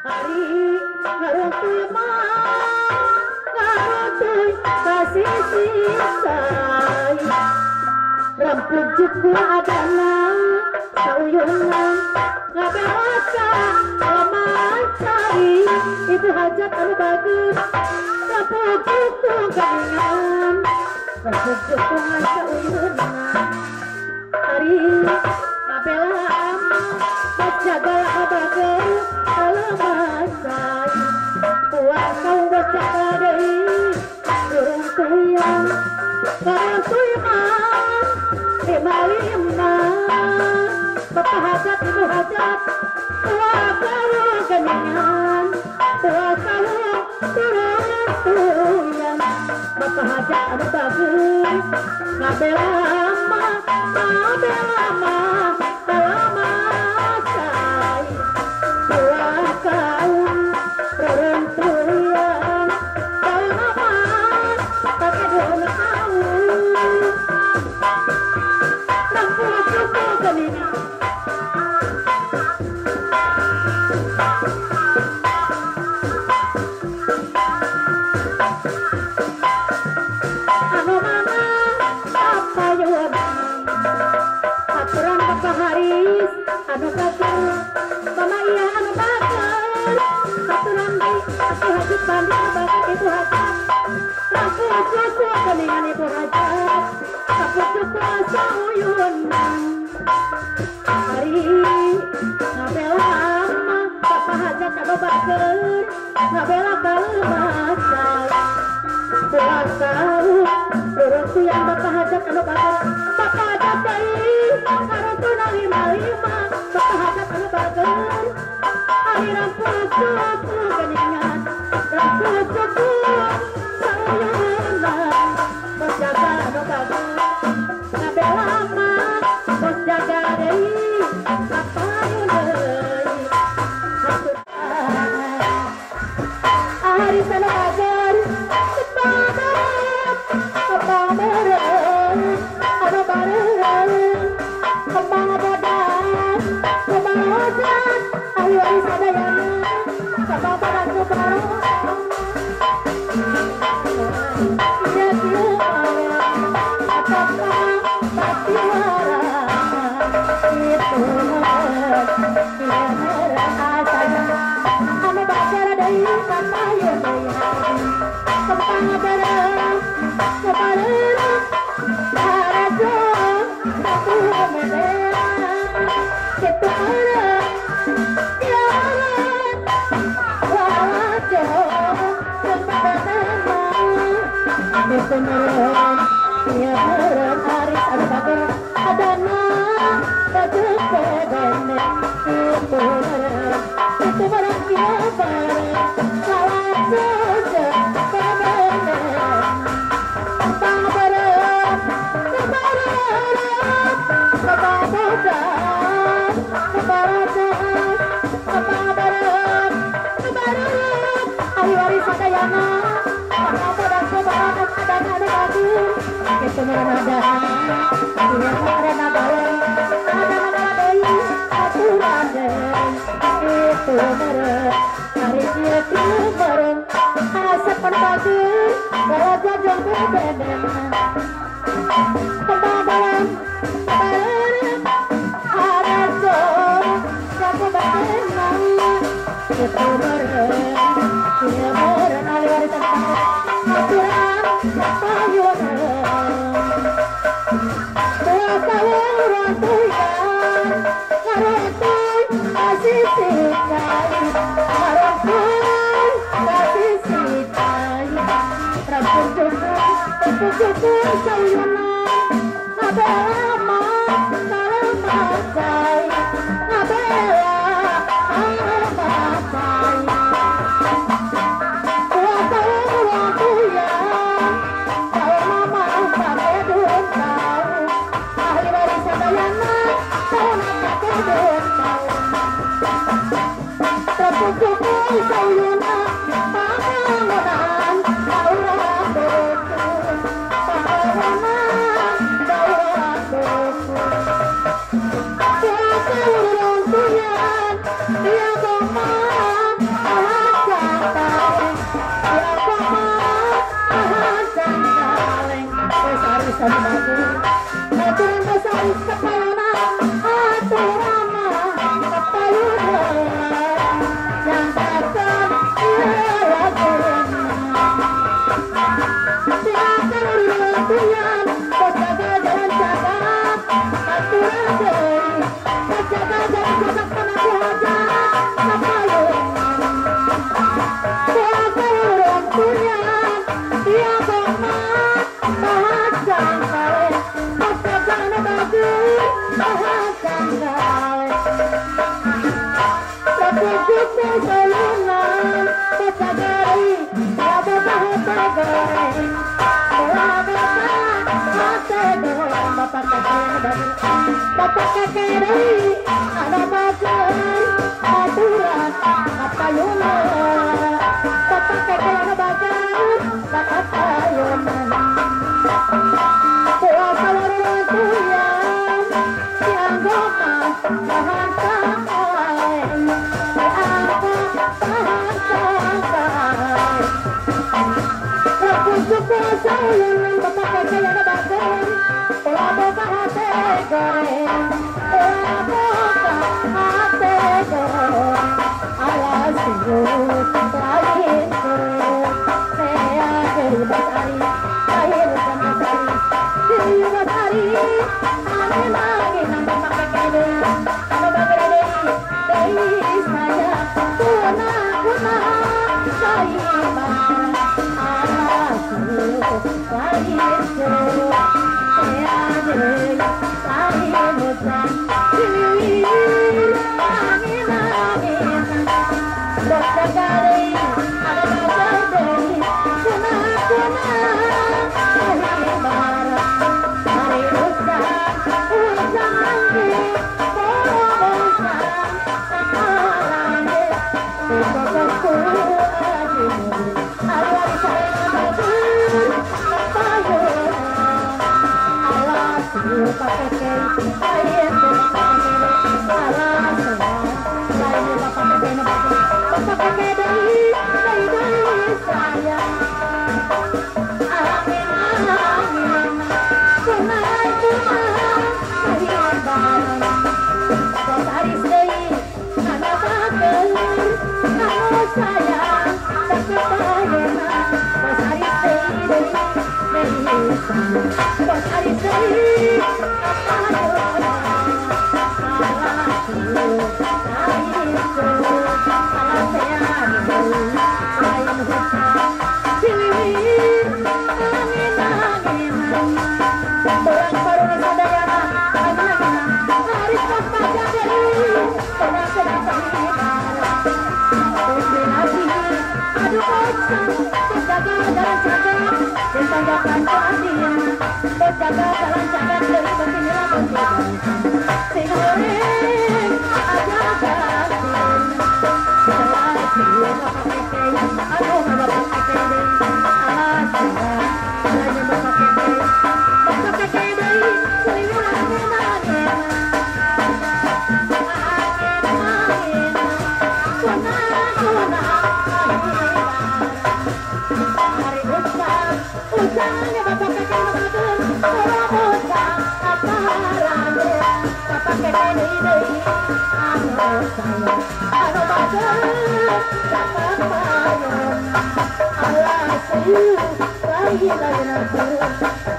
hari ngarutuy mah ngarutuy kasih sisai rampug juku adana sauyunan ngabewaka lamacari ibu hajat anu bagus rampug juku ganingan rampug juku sauyunan hari ngabela jaga abager alamasai puas kau berjaga deui durung tuyang karutuy mah lima bapak hajat ibu hajat tua karu geningan tua karu durung tuyang bapak hajat anu bagus ngabela mah anu bager mama iya anu bager aturan deui atuh hajat bandi bager ibu hajat rampung juku geningan ibu hajat rampung juku sauyunan hari ngabela mah bapak hajat anu bager ngabela kaleumasai puas kau durung tuyang bapak hajat anu bager bapak hajat deui karutuna lima bapak hajat anu bager ari rampung juku geningan rampung juku sauyunan bos jaga anu bager ngabela mah bos jaga deui kapayun deui ari anu bager kembang bareng anu bareng kembang bodas kembang hajat ahli waris sadayana kembang bareng bareng iya kieu apakah pasti itu asana anu bager deui kapayun deui kembang bareng kebareng harajo aku medea kitu bareng tiaran wajo kebareng kitu meren ieu meren aris anu bager adana bagus bedene kitu meren kieu bareng wajo itu merana yang merana bareng ada deui aturan deui itu bareng hari ieu kieu bareng asep pan bager garaja jeung beden kembang bareng harajo jago beden itu bareng ieu bareng ahli warisan aturan kapayun Cukup sauyunan ngabela mah kaleumasai ngabela kaleumasai kuasa urang tuyang kalau mama pake duit tau ahli waris sadayana sauna pake duit tau cukup sauyunan pangangunan urang duit pahawana dawa duit Bapak kakek ada makan aturan apa yuna. Bapak kakek ada makan apa yuna. Puasa orang tua si anggota bahan sampai bahan sampai. Lapus puasa yang bapak kakek ada makan. Ola boca hate goreng, ola boca hate goreng, alas sibuk lain goreng, saya kehibatari, lahir sama sari, kehibatari, ane lagi nambah pakai kede, ane bagere dari saya, kuna saya alas sibuk lain goreng.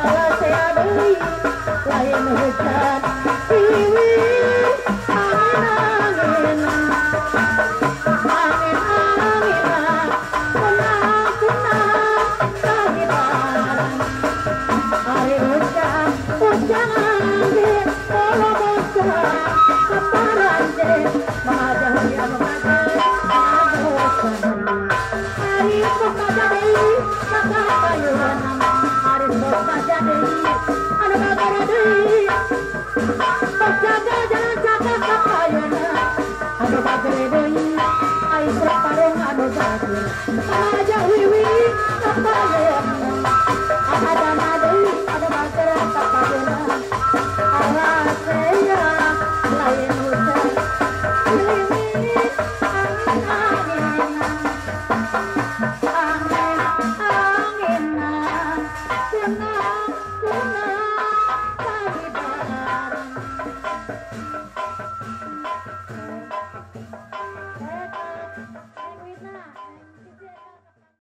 Allah saya beri lain hujan